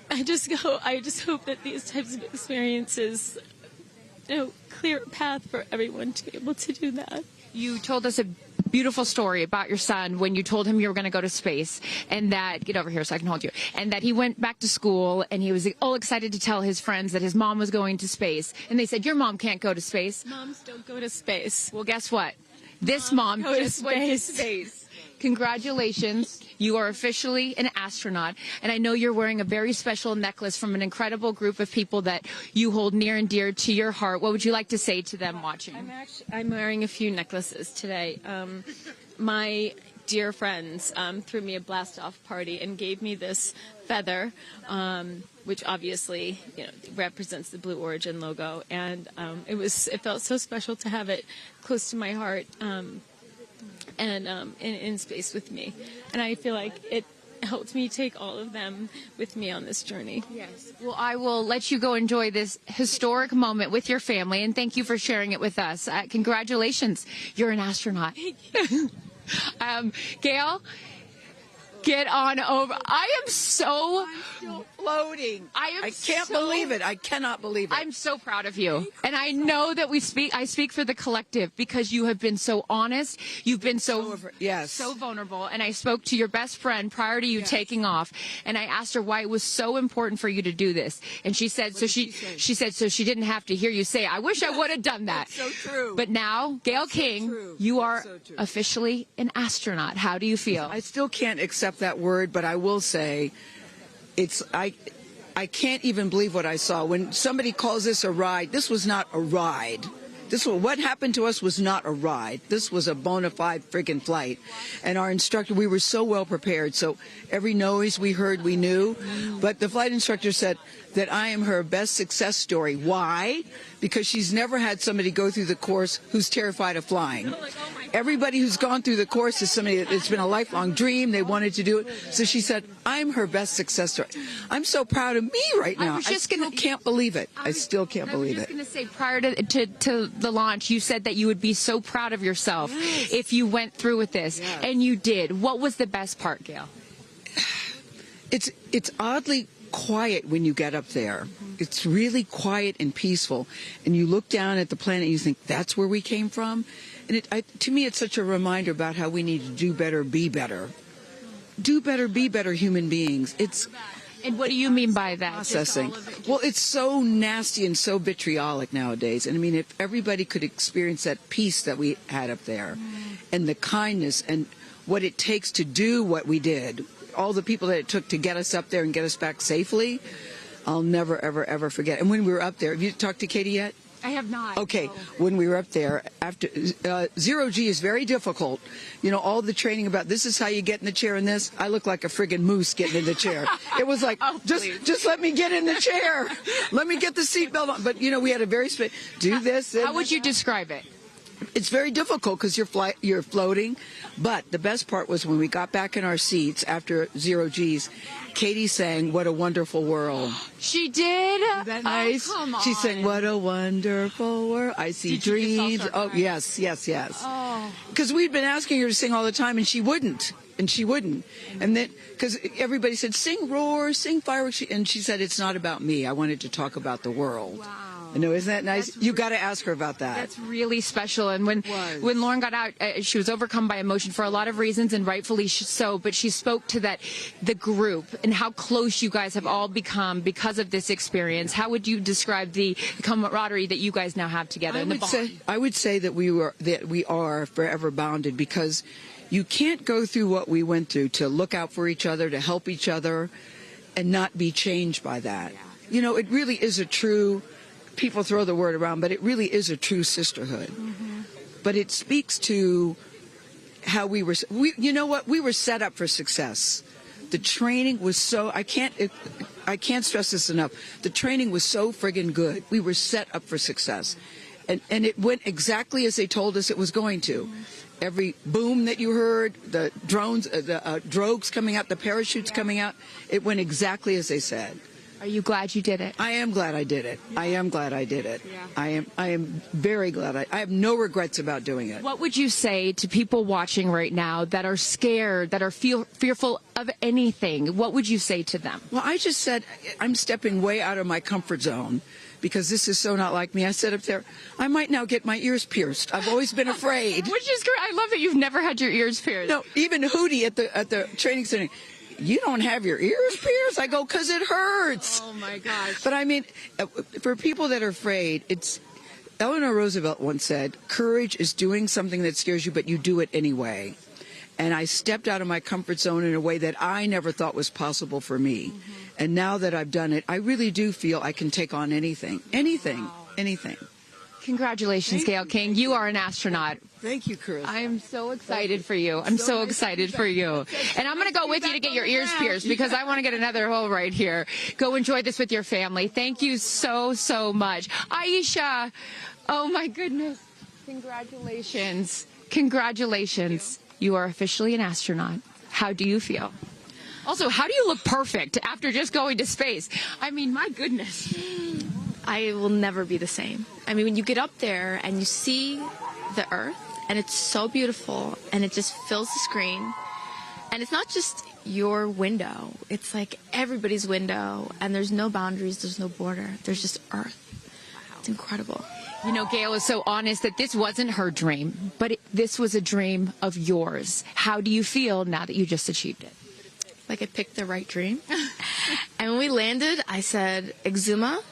I just hope that these types of experiences, clear a path for everyone to be able to do that. You told us a beautiful story about your son when you told him you were going to go to space, and that, get over here so I can hold you, and that he went back to school and he was all excited to tell his friends that his mom was going to space. And they said, your mom can't go to space. Moms don't go to space. Well, guess what? This mom just went to space. Congratulations. You are officially an astronaut. And I know you're wearing a very special necklace from an incredible group of people that you hold near and dear to your heart. What would you like to say to them watching? I'm wearing a few necklaces today. My dear friends threw me a blast-off party and gave me this feather, which obviously represents the Blue Origin logo. And it felt so special to have it close to my heart. And in space with me. And I feel like it helped me take all of them with me on this journey. Yes. Well, I will let you go enjoy this historic moment with your family, and thank you for sharing it with us. Congratulations. You're an astronaut. Thank you. Gayle, get on over. I'm still floating. I can't believe it. I cannot believe it. I'm so proud of you. And I know that I speak for the collective because you have been so honest. You've been so vulnerable. And I spoke to your best friend prior to you taking off. And I asked her why it was so important for you to do this. And she said, she said, so she didn't have to hear you say, I wish I would have done that. That's so true. But now, Gayle King, you are officially an astronaut. How do you feel? I still can't accept that word, but I will say I can't even believe what I saw. When somebody calls this a ride, this was not a ride. What happened to us was not a ride. This was a bona fide friggin' flight. And our instructor, we were so well prepared. So every noise we heard, we knew. But the flight instructor said that I am her best success story. Why? Because she's never had somebody go through the course who's terrified of flying. Everybody who's gone through the course is somebody that it's been a lifelong dream. They wanted to do it. So she said, I'm her best success story. I'm so proud of me right now. I still can't believe it. I still can't believe it. I was just going to say, prior to the launch, you said that you would be so proud of yourself if you went through with this. And you did. What was the best part, Gayle? It's oddly quiet when you get up there. It's really quiet and peaceful. And you look down at the planet and you think, that's where we came from? And to me, it's such a reminder about how we need to do better, be better. Do better, be better human beings. And what do you mean by that? Processing. Well, it's so nasty and so vitriolic nowadays. And I mean, if everybody could experience that peace that we had up there and the kindness and what it takes to do what we did, all the people that it took to get us up there and get us back safely, I'll never, ever, ever forget. And when we were up there, have you talked to Katy yet? I have not. Okay, when we were up there, after zero G is very difficult. All the training about this is how you get in the chair and this. I look like a friggin' moose getting in the chair. It was like, just let me get in the chair. Let me get the seatbelt on. But, we had a very do this. How would you describe it? It's very difficult because you're floating. But the best part was when we got back in our seats after zero G's, Katy sang "What a Wonderful World." She did? Isn't that nice? Oh, come on. She sang "What a Wonderful World." I see dreams. Oh, yes. Oh. Because we'd been asking her to sing all the time, and she wouldn't. And then, because everybody said, sing roar, sing fireworks. And she said, it's not about me. I wanted to talk about the world. Wow. I know, isn't that nice? You got to ask her about that. That's really special. And when Lauren got out, she was overcome by emotion for a lot of reasons, and rightfully so. But she spoke to the group and how close you guys have all become because of this experience. How would you describe the camaraderie that you guys now have together? I would say that we are forever bounded, because you can't go through what we went through to look out for each other, to help each other, and not be changed by that. It really is a true. People throw the word around, but it really is a true sisterhood. But it speaks to how we were set up for success. The training was so, I can't stress this enough. The training was so friggin' good. We were set up for success. And it went exactly as they told us it was going to. Every boom that you heard, the drones, the drogues coming out, the parachutes coming out, it went exactly as they said. Are you glad you did it? I am glad I did it. Yeah. I am glad I did it. Yeah. I am very glad. I have no regrets about doing it. What would you say to people watching right now that are scared, that are fearful of anything? What would you say to them? Well, I just said I'm stepping way out of my comfort zone because this is so not like me. I said up there, I might now get my ears pierced. I've always been afraid. Which is great. I love that you've never had your ears pierced. No, even Hootie at the training center. You don't have your ears pierced? I go, because it hurts. Oh, my gosh. But I mean, for people that are afraid, Eleanor Roosevelt once said, courage is doing something that scares you, but you do it anyway. And I stepped out of my comfort zone in a way that I never thought was possible for me. Mm-hmm. And now that I've done it, I really do feel I can take on anything. Anything. Congratulations, Gayle King. You are an astronaut. Thank you, Chris. I am so excited for you. I'm so excited for you. And I'm going to go with you to get your ears pierced because I want to get another hole right here. Go enjoy this with your family. Thank you so, so much. Aisha, oh my goodness. Congratulations. Congratulations. You are officially an astronaut. How do you feel? Also, how do you look perfect after just going to space? I mean, my goodness. I will never be the same. I mean, when you get up there and you see the Earth, and it's so beautiful, and it just fills the screen, and it's not just your window. It's like everybody's window, and there's no boundaries, there's no border. There's just Earth. It's incredible. You know, Gayle is so honest that this wasn't her dream, but this was a dream of yours. How do you feel now that you just achieved it? Like I picked the right dream. And when we landed, I said, Exuma,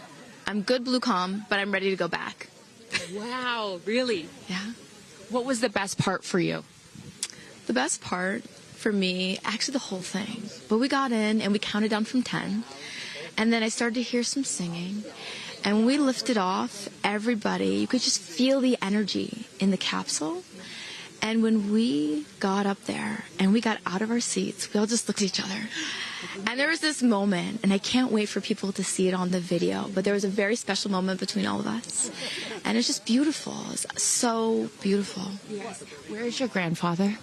I'm good, blue calm, but I'm ready to go back. Wow, really? Yeah. What was the best part for you? The best part for me, actually the whole thing. But we got in and we counted down from 10. And then I started to hear some singing. And when we lifted off, everybody, you could just feel the energy in the capsule. And when we got up there and we got out of our seats, we all just looked at each other. And there was this moment, and I can't wait for people to see it on the video, but there was a very special moment between all of us. And it's just beautiful. It's so beautiful. Yes. Where is your grandfather?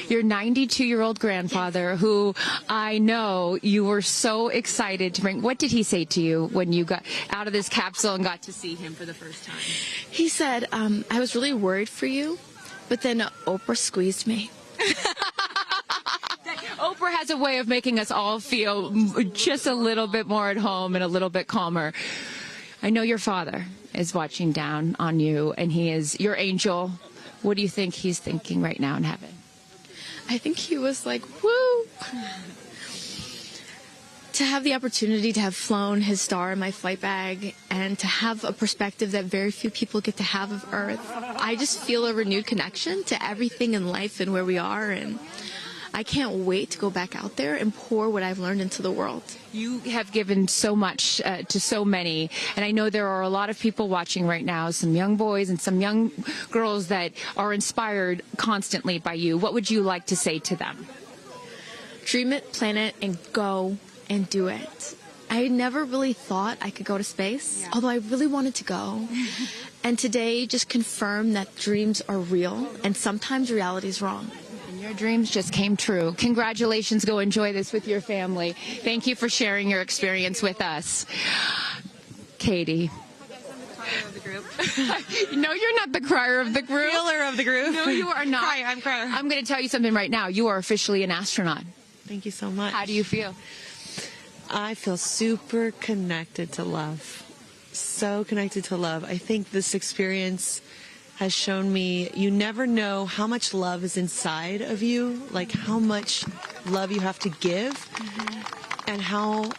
Your 92-year-old grandfather, who I know you were so excited to bring. What did he say to you when you got out of this capsule and got to see him for the first time? He said, I was really worried for you, but then Oprah squeezed me. Oprah has a way of making us all feel just a little bit more at home and a little bit calmer. I know your father is watching down on you, and he is your angel. What do you think he's thinking right now in heaven? I think he was like, woo! To have the opportunity to have flown his star in my flight bag and to have a perspective that very few people get to have of Earth, I just feel a renewed connection to everything in life and where we are, and I can't wait to go back out there and pour what I've learned into the world. You have given so much to so many, and I know there are a lot of people watching right now, some young boys and some young girls that are inspired constantly by you. What would you like to say to them? Dream it, plan it, and go and do it. I never really thought I could go to space, although I really wanted to go. And today just confirmed that dreams are real, and sometimes reality is wrong. Your dreams just came true. Congratulations. Go enjoy this with your family. Thank you for sharing your experience with us. Katy. No, you're not the crier of the group. Killer of the group. No, you are not. I'm crier. I'm going to tell you something right now. You are officially an astronaut. Thank you so much. How do you feel? I feel super connected to love. So connected to love. I think this experience has shown me you never know how much love is inside of you, like how much love you have to give, and how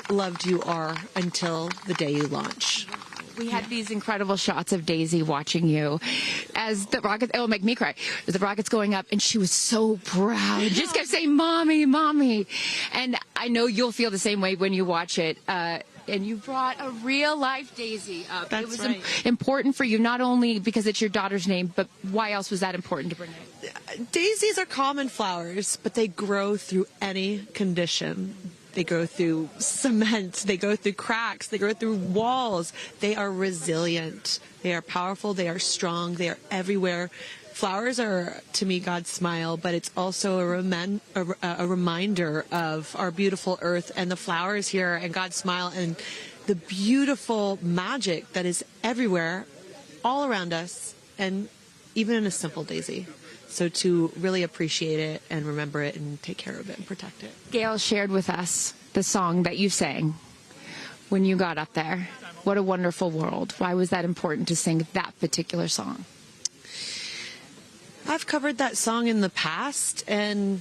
loved you are until the day you launch. We had these incredible shots of Daisy watching you as the rocket, it'll make me cry, as the rocket's going up, and she was so proud. Just kept saying, Mommy, Mommy. And I know you'll feel the same way when you watch it. And you brought a real-life Daisy up. That's it was right. important for you, not only because it's your daughter's name, but why else was that important to bring it? Daisies are common flowers, but they grow through any condition. They go through cement, they go through cracks, they go through walls. They are resilient. They are powerful, they are strong, they are everywhere flowers are, to me, God's smile, but it's also a reminder of our beautiful earth and the flowers here and God's smile and the beautiful magic that is everywhere, all around us, and even in a simple daisy. So to really appreciate it and remember it and take care of it and protect it. Gayle shared with us the song that you sang when you got up there. What a wonderful world. Why was that important to sing that particular song? I've covered that song in the past, and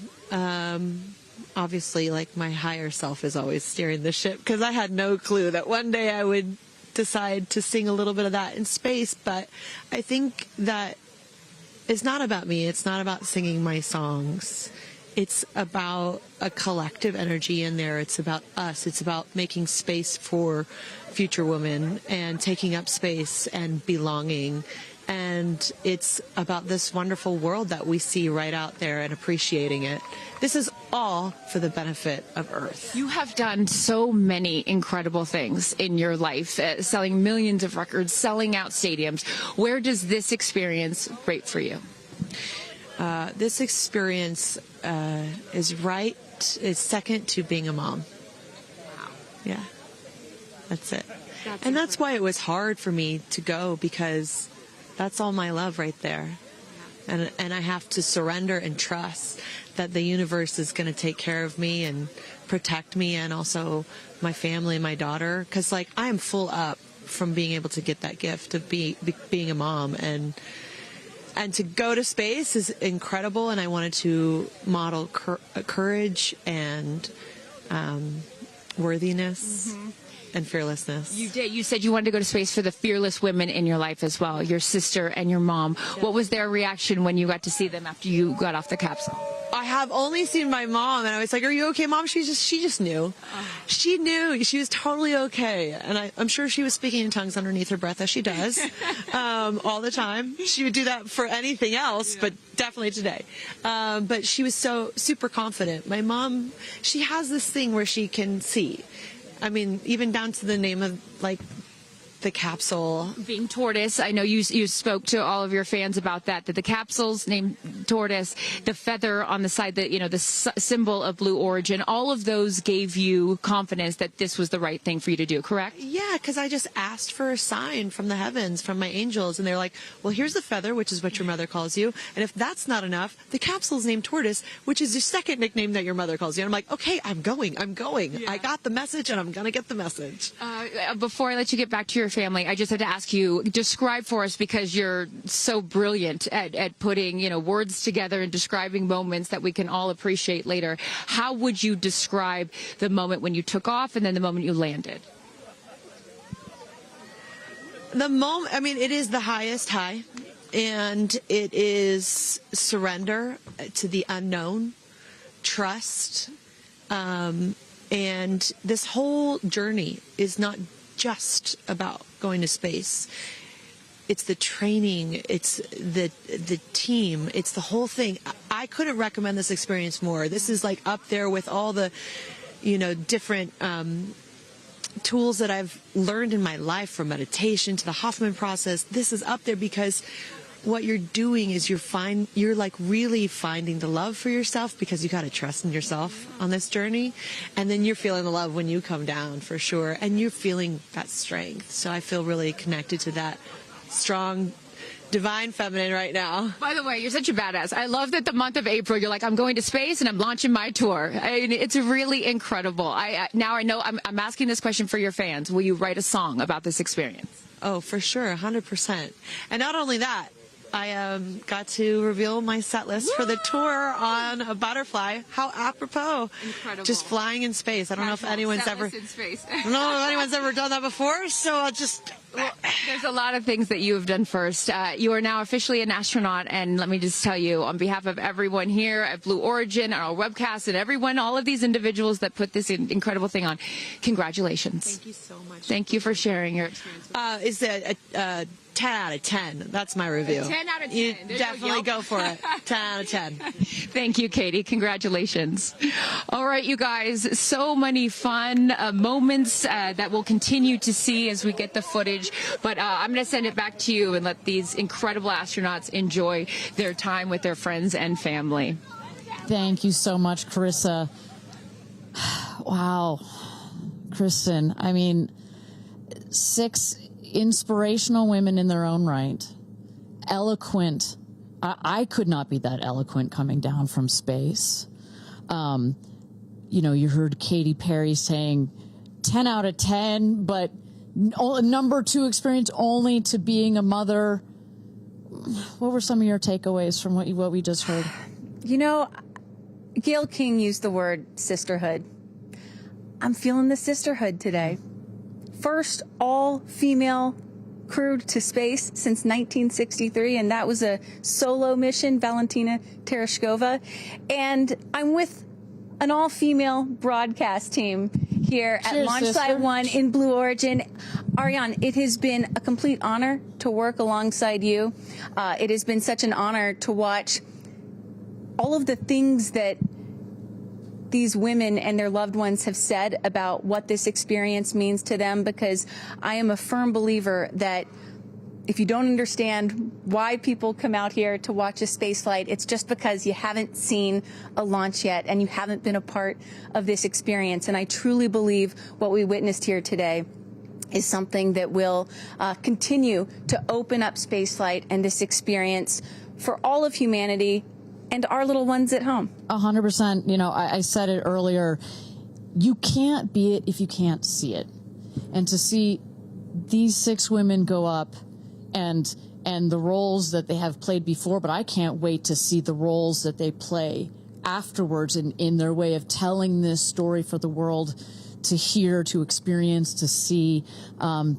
obviously, like, my higher self is always steering the ship, because I had no clue that one day I would decide to sing a little bit of that in space. But I think that it's not about me. It's not about singing my songs. It's about a collective energy in there. It's about us. It's about making space for future women and taking up space and belonging. And it's about this wonderful world that we see right out there and appreciating it. This is all for the benefit of Earth. You have done so many incredible things in your life, selling millions of records, selling out stadiums. Where does this experience rate for you? This experience is second to being a mom. Wow. Yeah, that's it. And that's why it was hard for me to go, because that's all my love right there. And I have to surrender and trust that the universe is going to take care of me and protect me, and also my family and my daughter. Because, like, I am full up from being able to get that gift of being a mom. And to go to space is incredible, and I wanted to model courage and worthiness. Mm-hmm. And fearlessness. You did. You said you wanted to go to space for the fearless women in your life as well, your sister and your mom. Yeah. What was their reaction when you got to see them after you got off the capsule? I have only seen my mom, and I was like, "Are you okay, Mom?" She just knew. She knew. She was totally okay, and I'm sure she was speaking in tongues underneath her breath, as she does all the time. She would do that for anything else, but definitely today. But she was so super confident. My mom, she has this thing where she can see. I mean, even down to the name of, like, the capsule. Being tortoise. I know you spoke to all of your fans about that the capsule's named tortoise, the feather on the side, the symbol of Blue Origin, all of those gave you confidence that this was the right thing for you to do, correct? Yeah, because I just asked for a sign from the heavens, from my angels, and they're like, well, here's the feather, which is what your mother calls you, and if that's not enough, the capsule's named Tortoise, which is the second nickname that your mother calls you. And I'm like, okay, I'm going. Yeah. I got the message, and I'm going to get the message. Before I let you get back to your family, I just had to ask you, describe for us, because you're so brilliant at putting, words together and describing moments that we can all appreciate later. How would you describe the moment when you took off and then the moment you landed? The moment, I mean, it is the highest high, and it is surrender to the unknown, trust, and this whole journey is not just about going to space. It's the training, it's the team, it's the whole thing. I couldn't recommend this experience more. This is like up there with all the, different tools that I've learned in my life, from meditation to the Hoffman process. This is up there because what you're doing is you're like really finding the love for yourself, because you got to trust in yourself on this journey, and then you're feeling the love when you come down, for sure, and you're feeling that strength. So I feel really connected to that strong divine feminine right now. By the way, you're such a badass. I love that the month of April, you're like, I'm going to space and I'm launching my tour. It's really incredible. Now I know I'm asking this question for your fans. Will you write a song about this experience? Oh, for sure, 100%. And not only that, I got to reveal my set list for the tour on a butterfly. How apropos! Incredible. Just flying in space. I don't know if anyone's ever. In space. I don't know if anyone's ever done that before. So I'll just. Well, there's a lot of things that you have done first. You are now officially an astronaut, and let me just tell you, on behalf of everyone here at Blue Origin, our webcast, and everyone, all of these individuals that put this incredible thing on, congratulations. Thank you so much. Thank you for sharing your experience. Is that 10 out of 10. That's my review. 10 out of 10. You There's definitely go for it. 10 out of 10. Thank you, Katy. Congratulations. All right, you guys, so many fun moments that we'll continue to see as we get the footage. But I'm going to send it back to you and let these incredible astronauts enjoy their time with their friends and family. Thank you so much, Carissa. Wow. Kristen, I mean, 6 inspirational women in their own right. Eloquent. I could not be that eloquent coming down from space. You know, you heard Katy Perry saying 10 out of 10, but number 2 experience only to being a mother. What were some of your takeaways from what we just heard? You know, Gayle King used the word sisterhood. I'm feeling the sisterhood today. First all-female crew to space since 1963, and that was a solo mission, Valentina Tereshkova. And I'm with an all-female broadcast team here at Launch Site 1 in Blue Origin. Ariane, it has been a complete honor to work alongside you. It has been such an honor to watch all of the things that these women and their loved ones have said about what this experience means to them, because I am a firm believer that if you don't understand why people come out here to watch a space flight, it's just because you haven't seen a launch yet and you haven't been a part of this experience. And I truly believe what we witnessed here today is something that will continue to open up spaceflight and this experience for all of humanity and our little ones at home. 100%. You know, I said it earlier. You can't be it if you can't see it. And to see these 6 women go up and the roles that they have played before, but I can't wait to see the roles that they play afterwards in their way of telling this story for the world to hear, to experience, to see.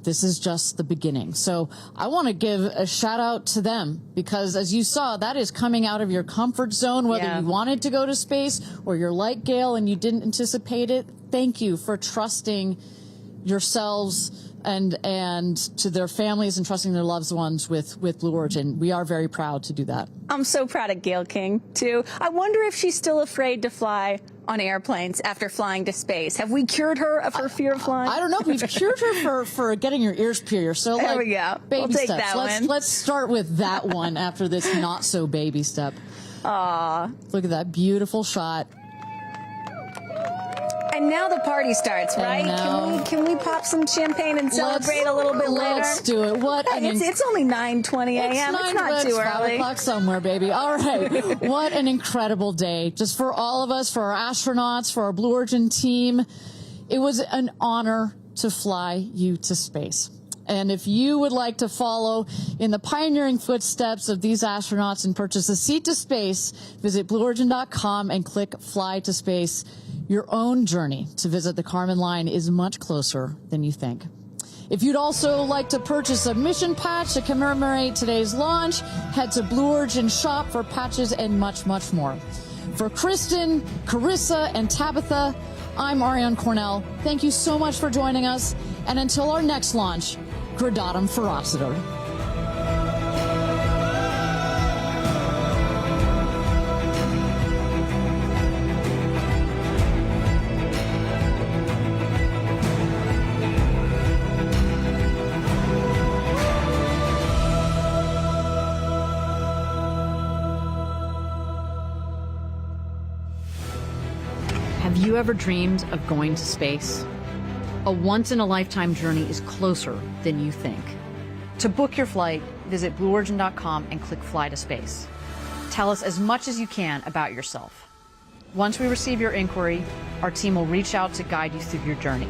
This is just the beginning. So I want to give a shout out to them, because as you saw, that is coming out of your comfort zone, whether you wanted to go to space or you're like Gayle and you didn't anticipate it. Thank you for trusting yourselves and to their families and trusting their loved ones with Blue Origin. We are very proud to do that. I'm so proud of Gayle King, too. I wonder if she's still afraid to fly on airplanes after flying to space. Have we cured her of her fear of flying? I don't know. We've cured her for getting your ears pierced. So there we go. Baby we'll take steps. that one. Let's start with that one after this not so baby step. Aw. Look at that beautiful shot. And now the party starts, right? Can we pop some champagne and celebrate a little bit later? Let's do it. It's only 9:20 a.m. It's not too early. 5 o'clock somewhere, baby. All right. What an incredible day. Just for all of us, for our astronauts, for our Blue Origin team. It was an honor to fly you to space. And if you would like to follow in the pioneering footsteps of these astronauts and purchase a seat to space, visit blueorigin.com and click Fly to Space. Your own journey to visit the Kármán line is much closer than you think. If you'd also like to purchase a mission patch to commemorate today's launch, head to Blue Origin Shop for patches and much, much more. For Kristen, Carissa, and Tabitha, I'm Ariane Cornell. Thank you so much for joining us. And until our next launch, Gradatum Ferocitor. Have you ever dreamed of going to space? A once-in-a-lifetime journey is closer than you think. To book your flight, visit blueorigin.com and click Fly to Space. Tell us as much as you can about yourself. Once we receive your inquiry, our team will reach out to guide you through your journey.